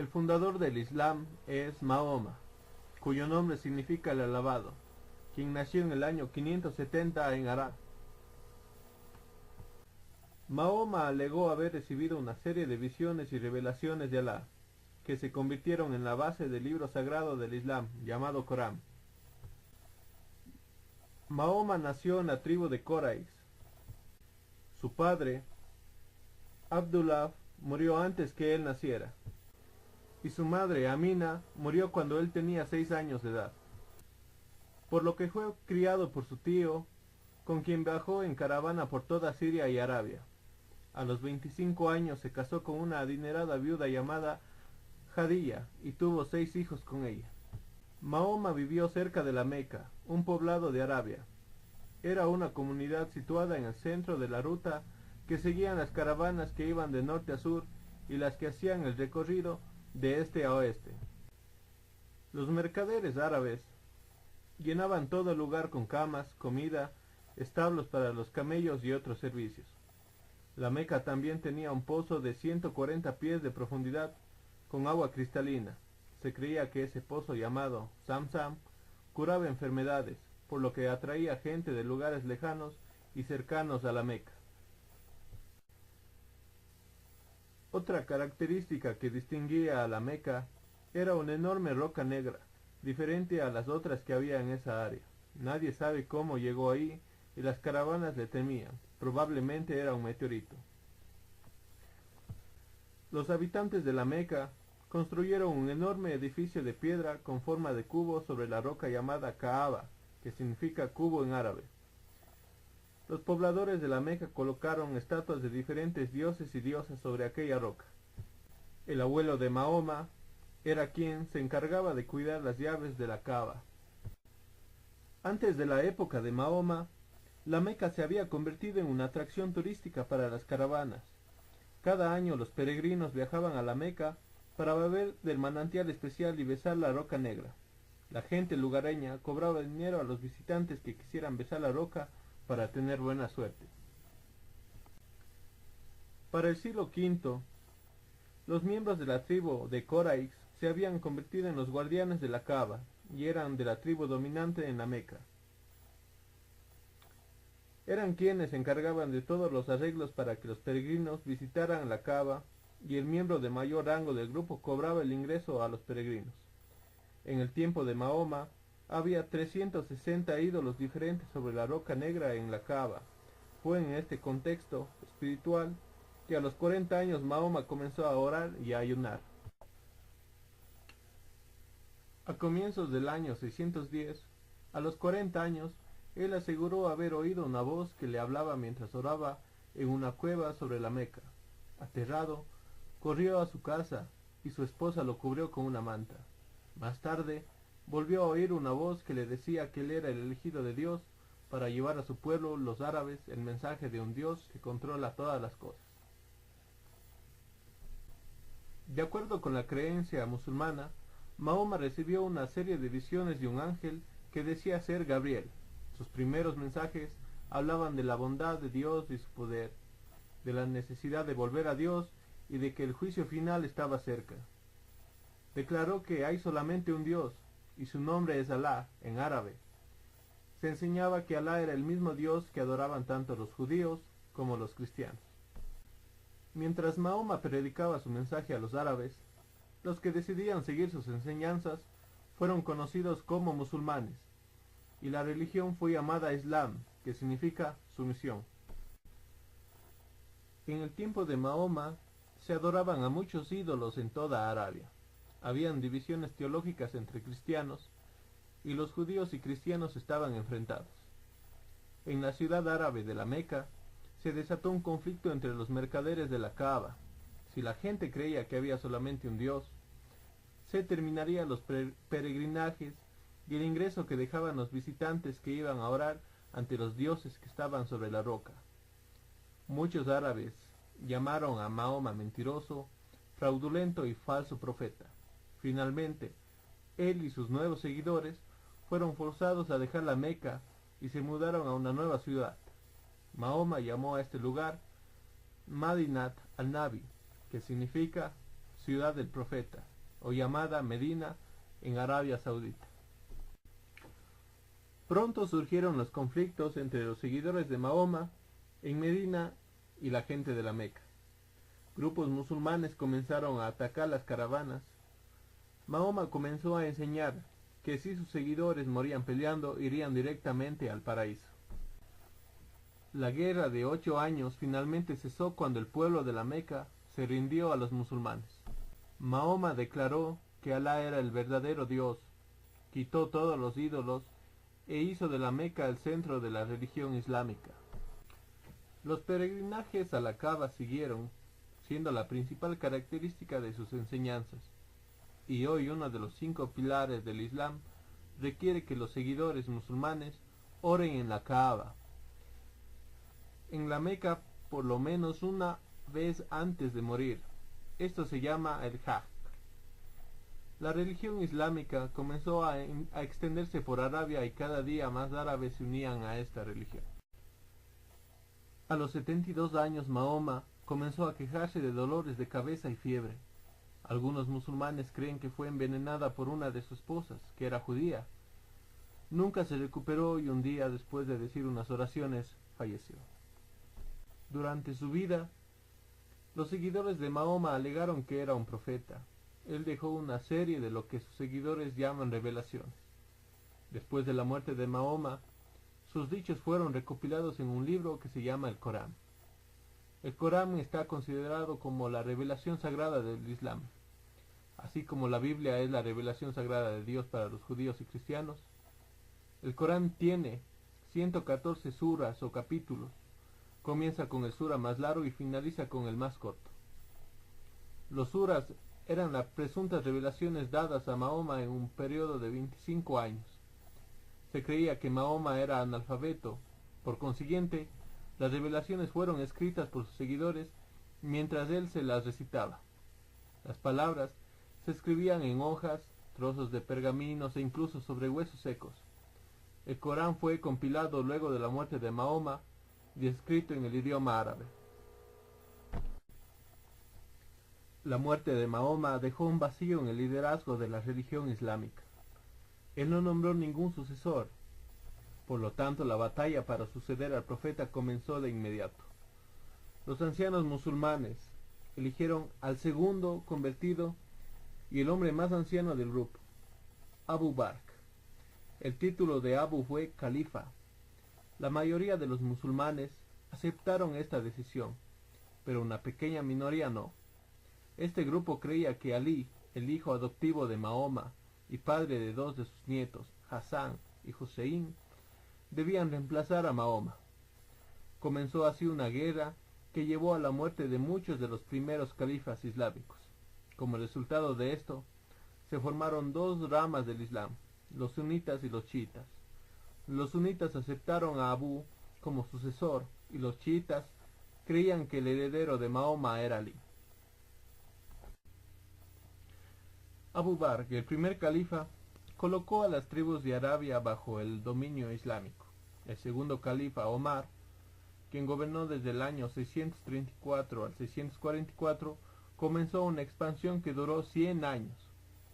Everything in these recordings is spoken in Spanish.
El fundador del Islam es Mahoma, cuyo nombre significa el alabado, quien nació en el año 570 en Arad. Mahoma alegó haber recibido una serie de visiones y revelaciones de Alá, que se convirtieron en la base del libro sagrado del Islam, llamado Corán. Mahoma nació en la tribu de Quraysh. Su padre, Abdullah, murió antes que él naciera, y su madre, Amina, murió cuando él tenía 6 años de edad, por lo que fue criado por su tío, con quien viajó en caravana por toda Siria y Arabia. A los 25 años se casó con una adinerada viuda llamada Jadilla y tuvo 6 hijos con ella. Mahoma vivió cerca de la Meca, un poblado de Arabia. Era una comunidad situada en el centro de la ruta que seguían las caravanas que iban de norte a sur y las que hacían el recorrido de este a oeste. Los mercaderes árabes llenaban todo el lugar con camas, comida, establos para los camellos y otros servicios. La Meca también tenía un pozo de 140 pies de profundidad con agua cristalina. Se creía que ese pozo llamado Zamzam curaba enfermedades, por lo que atraía gente de lugares lejanos y cercanos a la Meca. Otra característica que distinguía a la Meca era una enorme roca negra, diferente a las otras que había en esa área. Nadie sabe cómo llegó ahí y las caravanas le temían. Probablemente era un meteorito. Los habitantes de la Meca construyeron un enorme edificio de piedra con forma de cubo sobre la roca llamada Kaaba, que significa cubo en árabe. Los pobladores de la Meca colocaron estatuas de diferentes dioses y diosas sobre aquella roca. El abuelo de Mahoma era quien se encargaba de cuidar las llaves de la Kaaba. Antes de la época de Mahoma, la Meca se había convertido en una atracción turística para las caravanas. Cada año los peregrinos viajaban a la Meca para beber del manantial especial y besar la roca negra. La gente lugareña cobraba dinero a los visitantes que quisieran besar la roca para tener buena suerte. Para el siglo V, los miembros de la tribu de Quraysh se habían convertido en los guardianes de la Kaaba y eran de la tribu dominante en la Meca. Eran quienes se encargaban de todos los arreglos para que los peregrinos visitaran la Kaaba, y el miembro de mayor rango del grupo cobraba el ingreso a los peregrinos. En el tiempo de Mahoma había 360 ídolos diferentes sobre la roca negra en la Kaaba. Fue en este contexto espiritual que a los 40 años Mahoma comenzó a orar y a ayunar. A comienzos del año 610, a los 40 años, él aseguró haber oído una voz que le hablaba mientras oraba en una cueva sobre la Meca. Aterrado, corrió a su casa y su esposa lo cubrió con una manta. Más tarde, volvió a oír una voz que le decía que él era el elegido de Dios para llevar a su pueblo, los árabes, el mensaje de un Dios que controla todas las cosas. De acuerdo con la creencia musulmana, Mahoma recibió una serie de visiones de un ángel que decía ser Gabriel. Sus primeros mensajes hablaban de la bondad de Dios y su poder, de la necesidad de volver a Dios y de que el juicio final estaba cerca. Declaró que hay solamente un Dios, y su nombre es Alá, en árabe. Se enseñaba que Alá era el mismo Dios que adoraban tanto los judíos como los cristianos. Mientras Mahoma predicaba su mensaje a los árabes, los que decidían seguir sus enseñanzas fueron conocidos como musulmanes, y la religión fue llamada Islam, que significa sumisión. En el tiempo de Mahoma se adoraban a muchos ídolos en toda Arabia. Habían divisiones teológicas entre cristianos, y los judíos y cristianos estaban enfrentados. En la ciudad árabe de la Meca se desató un conflicto entre los mercaderes de la Kaaba. Si la gente creía que había solamente un Dios, se terminarían los peregrinajes y el ingreso que dejaban los visitantes que iban a orar ante los dioses que estaban sobre la roca. Muchos árabes llamaron a Mahoma mentiroso, fraudulento y falso profeta. Finalmente, él y sus nuevos seguidores fueron forzados a dejar la Meca y se mudaron a una nueva ciudad. Mahoma llamó a este lugar Madinat al-Nabi, que significa ciudad del profeta, o llamada Medina en Arabia Saudita. Pronto surgieron los conflictos entre los seguidores de Mahoma en Medina y la gente de la Meca. Grupos musulmanes comenzaron a atacar las caravanas. Mahoma comenzó a enseñar que si sus seguidores morían peleando, irían directamente al paraíso. La guerra de 8 años finalmente cesó cuando el pueblo de la Meca se rindió a los musulmanes. Mahoma declaró que Alá era el verdadero Dios, quitó todos los ídolos e hizo de la Meca el centro de la religión islámica. Los peregrinajes a la Kaaba siguieron siendo la principal característica de sus enseñanzas, y hoy uno de los 5 pilares del Islam requiere que los seguidores musulmanes oren en la Kaaba, en la Meca, por lo menos una vez antes de morir. Esto se llama el Hajj. La religión islámica comenzó a extenderse por Arabia y cada día más árabes se unían a esta religión. A los 72 años Mahoma comenzó a quejarse de dolores de cabeza y fiebre. Algunos musulmanes creen que fue envenenada por una de sus esposas, que era judía. Nunca se recuperó y un día, después de decir unas oraciones, falleció. Durante su vida, los seguidores de Mahoma alegaron que era un profeta. Él dejó una serie de lo que sus seguidores llaman revelaciones. Después de la muerte de Mahoma, sus dichos fueron recopilados en un libro que se llama el Corán. El Corán está considerado como la revelación sagrada del Islam. Así como la Biblia es la revelación sagrada de Dios para los judíos y cristianos, el Corán tiene 114 suras o capítulos. Comienza con el sura más largo y finaliza con el más corto. Los suras eran las presuntas revelaciones dadas a Mahoma en un periodo de 25 años. Se creía que Mahoma era analfabeto, por consiguiente, las revelaciones fueron escritas por sus seguidores mientras él se las recitaba. Las palabras se escribían en hojas, trozos de pergaminos e incluso sobre huesos secos. El Corán fue compilado luego de la muerte de Mahoma y escrito en el idioma árabe. La muerte de Mahoma dejó un vacío en el liderazgo de la religión islámica. Él no nombró ningún sucesor. Por lo tanto, la batalla para suceder al profeta comenzó de inmediato. Los ancianos musulmanes eligieron al segundo convertido y el hombre más anciano del grupo, Abu Bakr. El título de Abu fue califa. La mayoría de los musulmanes aceptaron esta decisión, pero una pequeña minoría no. Este grupo creía que Ali, el hijo adoptivo de Mahoma y padre de 2 de sus nietos, Hassan y Hussein, debían reemplazar a Mahoma. Comenzó así una guerra que llevó a la muerte de muchos de los primeros califas islámicos. Como resultado de esto, se formaron 2 ramas del Islam, los sunitas y los chiitas. Los sunitas aceptaron a Abu como sucesor y los chiitas creían que el heredero de Mahoma era Ali. Abu Bakr, el primer califa, colocó a las tribus de Arabia bajo el dominio islámico. El segundo califa, Omar, quien gobernó desde el año 634 al 644, comenzó una expansión que duró 100 años.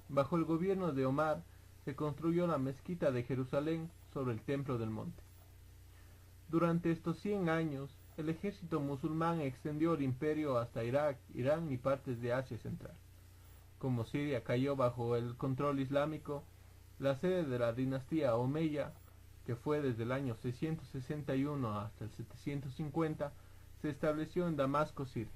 Bajo el gobierno de Omar se construyó la mezquita de Jerusalén sobre el Templo del Monte. Durante estos 100 años, el ejército musulmán extendió el imperio hasta Irak, Irán y partes de Asia Central. Como Siria cayó bajo el control islámico, la sede de la dinastía Omeya, que fue desde el año 661 hasta el 750, se estableció en Damasco, Siria.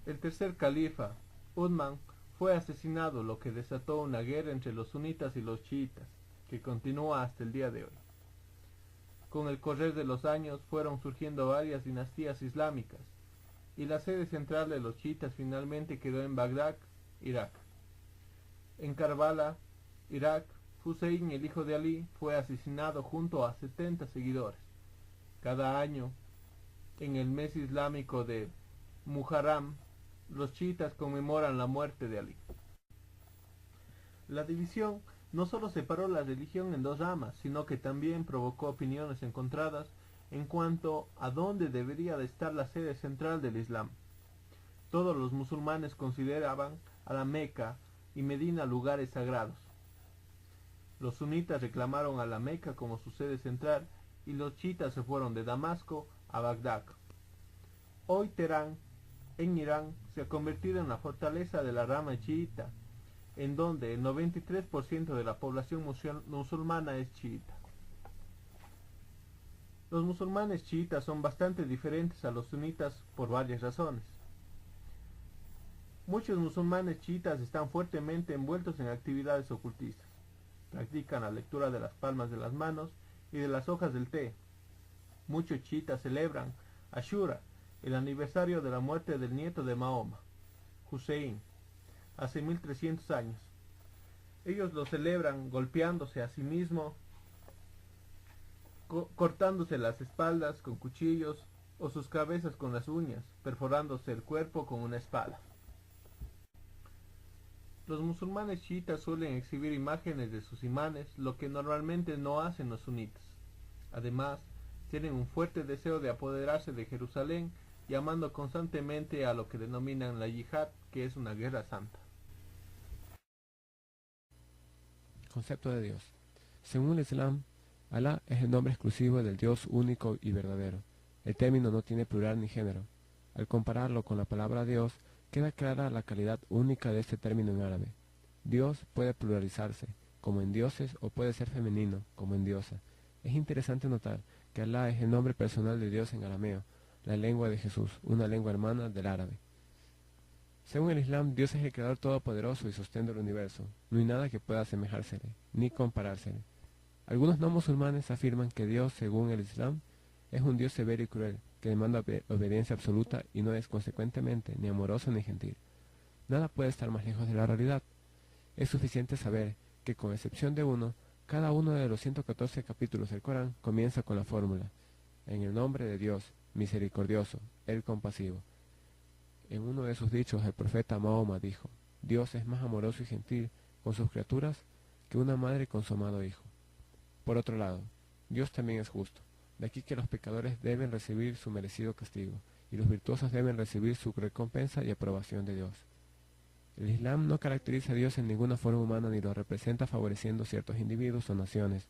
El tercer califa, Uthman, fue asesinado, lo que desató una guerra entre los sunitas y los chiitas, que continúa hasta el día de hoy. Con el correr de los años fueron surgiendo varias dinastías islámicas, y la sede central de los chiitas finalmente quedó en Bagdad, Irak. En Karbala, Irak, Hussein, el hijo de Ali, fue asesinado junto a 70 seguidores. Cada año, en el mes islámico de Muharram, los chiitas conmemoran la muerte de Ali. La división no solo separó la religión en 2 ramas, sino que también provocó opiniones encontradas en cuanto a dónde debería de estar la sede central del Islam. Todos los musulmanes consideraban a la Meca y Medina lugares sagrados. Los sunitas reclamaron a la Meca como su sede central y los chiitas se fueron de Damasco a Bagdad. Hoy Teherán, en Irán, se ha convertido en la fortaleza de la rama chiita, en donde el 93% de la población musulmana es chiita. Los musulmanes chiitas son bastante diferentes a los sunitas por varias razones. Muchos musulmanes chiitas están fuertemente envueltos en actividades ocultistas. Practican la lectura de las palmas de las manos y de las hojas del té. Muchos chiitas celebran Ashura, el aniversario de la muerte del nieto de Mahoma, Hussein, hace 1300 años. Ellos lo celebran golpeándose a sí mismos, cortándose las espaldas con cuchillos o sus cabezas con las uñas, perforándose el cuerpo con una espada. Los musulmanes chiitas suelen exhibir imágenes de sus imanes, lo que normalmente no hacen los sunitas. Además, tienen un fuerte deseo de apoderarse de Jerusalén, llamando constantemente a lo que denominan la yihad, que es una guerra santa. Concepto de Dios. Según el Islam, Alá es el nombre exclusivo del Dios único y verdadero. El término no tiene plural ni género. Al compararlo con la palabra Dios, queda clara la calidad única de este término en árabe. Dios puede pluralizarse, como en dioses, o puede ser femenino, como en diosa. Es interesante notar que Alá es el nombre personal de Dios en arameo, la lengua de Jesús, una lengua hermana del árabe. Según el Islam, Dios es el creador todopoderoso y sostén del universo. No hay nada que pueda asemejársele, ni comparársele. Algunos no musulmanes afirman que Dios, según el Islam, es un Dios severo y cruel, que demanda obediencia absoluta y no es consecuentemente ni amoroso ni gentil. Nada puede estar más lejos de la realidad. Es suficiente saber que, con excepción de uno, cada uno de los 114 capítulos del Corán comienza con la fórmula: en el nombre de Dios, misericordioso, el compasivo. En uno de sus dichos, el profeta Mahoma dijo: Dios es más amoroso y gentil con sus criaturas que una madre con su amado hijo. Por otro lado, Dios también es justo. De aquí que los pecadores deben recibir su merecido castigo, y los virtuosos deben recibir su recompensa y aprobación de Dios. El Islam no caracteriza a Dios en ninguna forma humana ni lo representa favoreciendo ciertos individuos o naciones,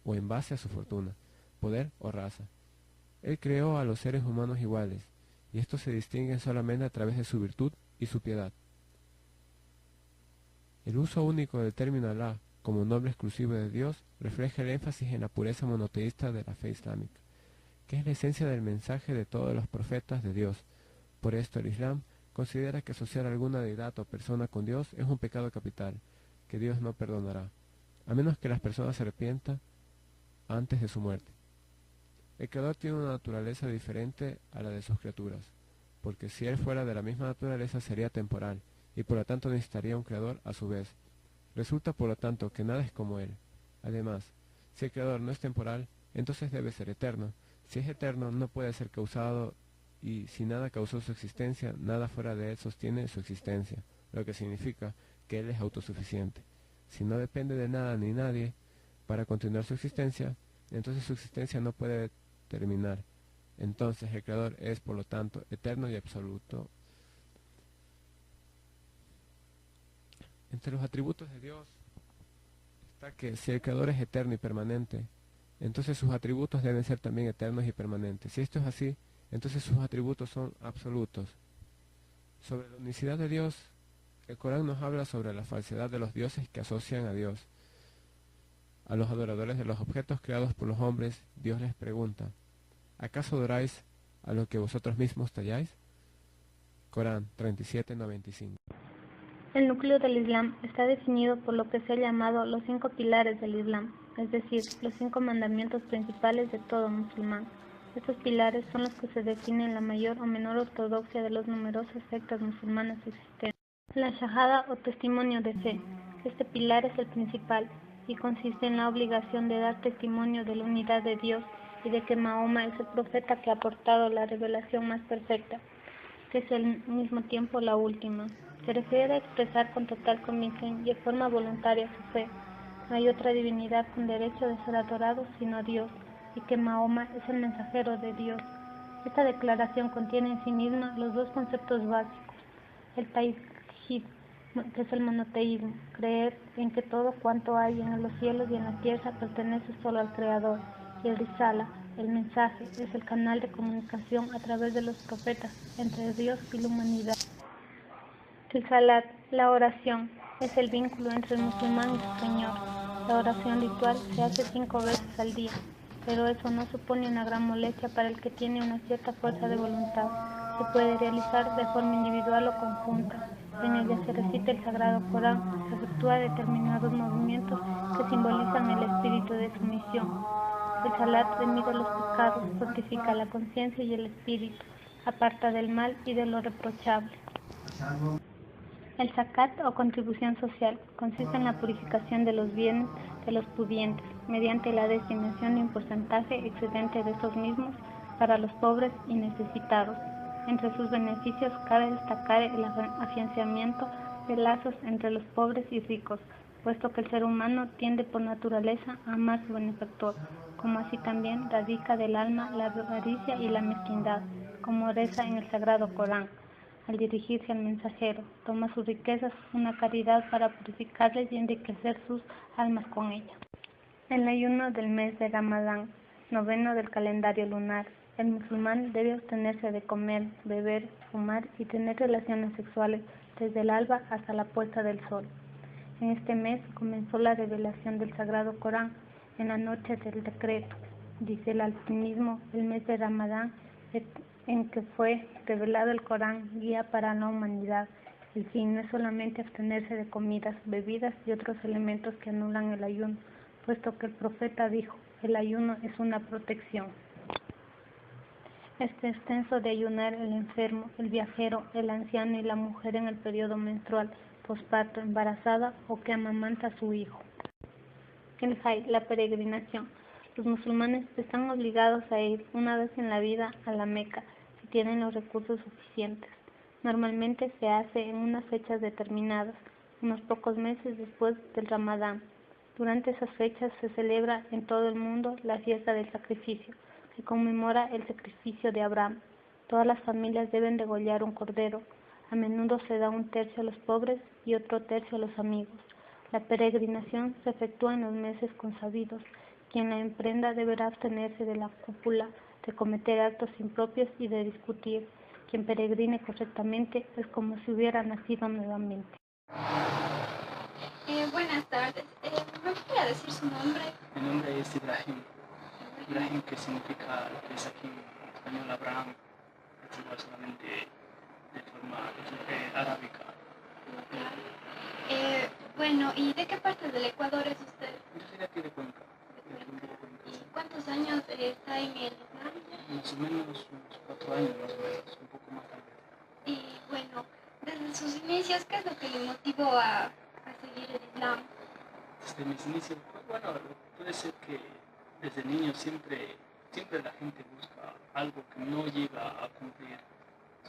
o en base a su fortuna, poder o raza. Él creó a los seres humanos iguales, y estos se distinguen solamente a través de su virtud y su piedad. El uso único del término Alá como nombre exclusivo de Dios refleja el énfasis en la pureza monoteísta de la fe islámica, que es la esencia del mensaje de todos los profetas de Dios. Por esto el Islam considera que asociar alguna deidad o persona con Dios es un pecado capital, que Dios no perdonará, a menos que las personas se arrepientan antes de su muerte. El Creador tiene una naturaleza diferente a la de sus criaturas, porque si Él fuera de la misma naturaleza sería temporal, y por lo tanto necesitaría un Creador a su vez. Resulta por lo tanto que nada es como Él. Además, si el Creador no es temporal, entonces debe ser eterno. Si es eterno, no puede ser causado, y si nada causó su existencia, nada fuera de Él sostiene su existencia, lo que significa que Él es autosuficiente. Si no depende de nada ni nadie para continuar su existencia, entonces su existencia no puede terminar. Entonces el Creador es, por lo tanto, eterno y absoluto. Entre los atributos de Dios está que si el Creador es eterno y permanente, entonces sus atributos deben ser también eternos y permanentes. Si esto es así, entonces sus atributos son absolutos. Sobre la unicidad de Dios, el Corán nos habla sobre la falsedad de los dioses que asocian a Dios. A los adoradores de los objetos creados por los hombres, Dios les pregunta: ¿acaso adoráis a lo que vosotros mismos talláis? Corán 37:95. El núcleo del Islam está definido por lo que se ha llamado los 5 pilares del Islam, es decir, los 5 mandamientos principales de todo musulmán. Estos pilares son los que se definen la mayor o menor ortodoxia de las numerosas sectas musulmanas existentes. La shahada o testimonio de fe. Este pilar es el principal y consiste en la obligación de dar testimonio de la unidad de Dios y de que Mahoma es el profeta que ha aportado la revelación más perfecta, que es al mismo tiempo la última. Se refiere a expresar con total convicción y de forma voluntaria su fe. No hay otra divinidad con derecho de ser adorado sino Dios, y que Mahoma es el mensajero de Dios. Esta declaración contiene en sí misma los dos conceptos básicos: el tawhid, que es el monoteísmo, creer en que todo cuanto hay en los cielos y en la tierra pertenece solo al Creador, y el risala, el mensaje, es el canal de comunicación a través de los profetas entre Dios y la humanidad. El salat, la oración, es el vínculo entre el musulmán y su Señor. La oración ritual se hace 5 veces al día, pero eso no supone una gran molestia para el que tiene una cierta fuerza de voluntad. Se puede realizar de forma individual o conjunta. En ella se recita el Sagrado Corán, se efectúa determinados movimientos que simbolizan el espíritu de sumisión. El salat remite los pecados, fortifica la conciencia y el espíritu, aparta del mal y de lo reprochable. El zakat o contribución social consiste en la purificación de los bienes de los pudientes mediante la destinación de un porcentaje excedente de esos mismos para los pobres y necesitados. Entre sus beneficios cabe destacar el afianzamiento de lazos entre los pobres y ricos, puesto que el ser humano tiende por naturaleza a amar a su benefactor, como así también radica del alma la avaricia y la mezquindad, como reza en el Sagrado Corán. Al dirigirse al mensajero, toma sus riquezas una caridad para purificarles y enriquecer sus almas con ella. El ayuno del mes de Ramadán, 9º del calendario lunar. El musulmán debe abstenerse de comer, beber, fumar y tener relaciones sexuales desde el alba hasta la puesta del sol. En este mes comenzó la revelación del Sagrado Corán en la noche del decreto. Dice el alpinismo, el mes de Ramadán, en que fue revelado el Corán, guía para la humanidad. El fin no es solamente abstenerse de comidas, bebidas y otros elementos que anulan el ayuno, puesto que el profeta dijo, el ayuno es una protección. Este extenso de ayunar el enfermo, el viajero, el anciano y la mujer en el periodo menstrual, posparto, embarazada o que amamanta a su hijo. El Hajj, la peregrinación. Los musulmanes están obligados a ir una vez en la vida a la Meca, si tienen los recursos suficientes. Normalmente se hace en unas fechas determinadas, unos pocos meses después del Ramadán. Durante esas fechas se celebra en todo el mundo la fiesta del sacrificio, que conmemora el sacrificio de Abraham. Todas las familias deben degollar un cordero. A menudo se da 1/3 a los pobres y otro 1/3 a los amigos. La peregrinación se efectúa en los meses consabidos. Quien la emprenda deberá abstenerse de la cópula, de cometer actos impropios y de discutir. Quien peregrine correctamente es como si hubiera nacido nuevamente. Buenas tardes. ¿Me podría decir su nombre? Mi nombre es Ibrahim. Ibrahim, que significa lo que es aquí en español Abraham, es igual solamente de forma arábica. Bueno, ¿y de qué parte del Ecuador es usted? Yo soy de aquí de Cuenca. ¿Y cuántos años está en el Islam? Más o menos unos 4 años, más o menos, un poco más tal vez. Y bueno, desde sus inicios, ¿qué es lo que le motivó a seguir el Islam? Desde mis inicios, bueno, puede ser que desde niño siempre la gente busca algo que no llega a cumplir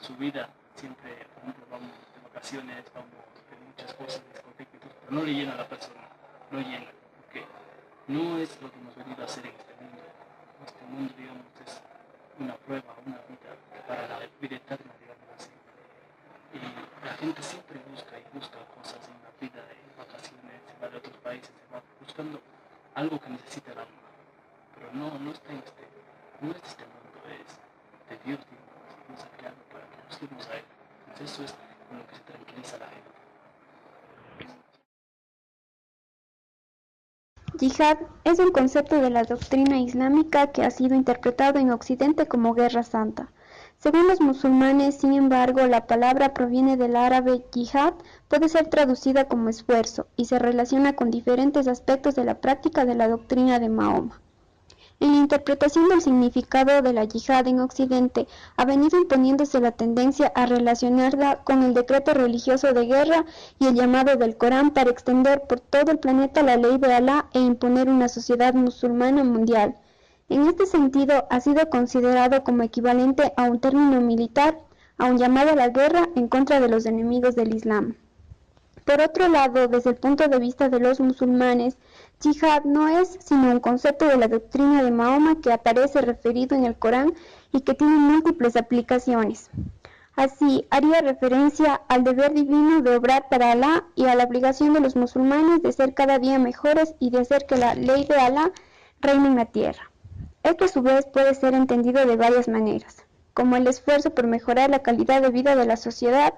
su vida. Siempre, por ejemplo, vamos de vacaciones, vamos de muchas cosas, discotecas, pero no le llena a la persona, no llena, porque no es lo que hemos venido a hacer en este mundo. Este mundo, digamos, es una prueba, una vida para la vida eterna, digamos así. Y la gente siempre busca cosas en la vida, de vacaciones, se va de otros países, se va buscando algo que necesita el alma. Pero no está en no es de este mundo, es de Dios, digamos, nos ha creado para que busquemos a Él. Entonces eso es con lo que se tranquiliza a la gente. Yihad es un concepto de la doctrina islámica que ha sido interpretado en Occidente como guerra santa. Según los musulmanes, sin embargo, la palabra proviene del árabe yihad, puede ser traducida como esfuerzo y se relaciona con diferentes aspectos de la práctica de la doctrina de Mahoma. En la interpretación del significado de la yihad en Occidente ha venido imponiéndose la tendencia a relacionarla con el decreto religioso de guerra y el llamado del Corán para extender por todo el planeta la ley de Alá e imponer una sociedad musulmana mundial. En este sentido, ha sido considerado como equivalente a un término militar, a un llamado a la guerra en contra de los enemigos del Islam. Por otro lado, desde el punto de vista de los musulmanes, yihad no es sino un concepto de la doctrina de Mahoma que aparece referido en el Corán y que tiene múltiples aplicaciones. Así, haría referencia al deber divino de obrar para Alá y a la obligación de los musulmanes de ser cada día mejores y de hacer que la ley de Alá reine en la tierra. Esto a su vez puede ser entendido de varias maneras, como el esfuerzo por mejorar la calidad de vida de la sociedad,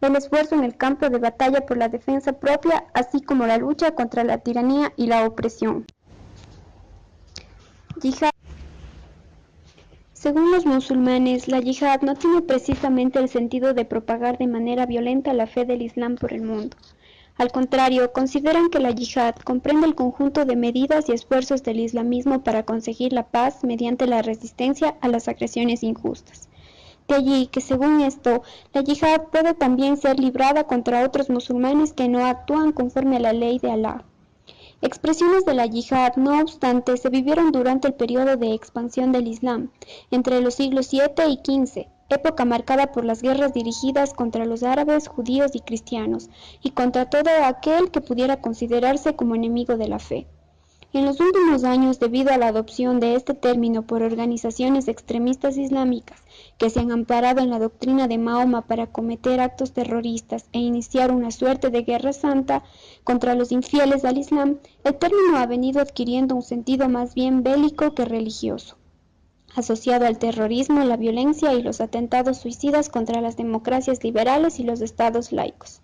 el esfuerzo en el campo de batalla por la defensa propia, así como la lucha contra la tiranía y la opresión. Yihad. Según los musulmanes, la yihad no tiene precisamente el sentido de propagar de manera violenta la fe del Islam por el mundo. Al contrario, consideran que la yihad comprende el conjunto de medidas y esfuerzos del islamismo para conseguir la paz mediante la resistencia a las agresiones injustas. De allí que, según esto, la yihad puede también ser librada contra otros musulmanes que no actúan conforme a la ley de Alá. Expresiones de la yihad, no obstante, se vivieron durante el periodo de expansión del Islam, entre los siglos VII y XV, época marcada por las guerras dirigidas contra los árabes, judíos y cristianos, y contra todo aquel que pudiera considerarse como enemigo de la fe. En los últimos años, debido a la adopción de este término por organizaciones extremistas islámicas que se han amparado en la doctrina de Mahoma para cometer actos terroristas e iniciar una suerte de guerra santa contra los infieles al Islam, el término ha venido adquiriendo un sentido más bien bélico que religioso, asociado al terrorismo, la violencia y los atentados suicidas contra las democracias liberales y los estados laicos.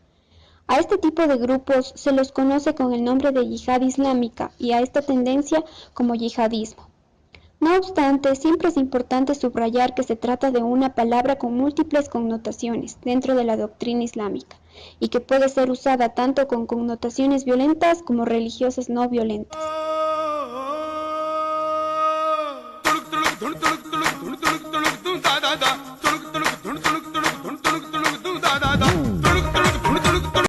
A este tipo de grupos se los conoce con el nombre de yihad islámica y a esta tendencia como yihadismo. No obstante, siempre es importante subrayar que se trata de una palabra con múltiples connotaciones dentro de la doctrina islámica y que puede ser usada tanto con connotaciones violentas como religiosas no violentas.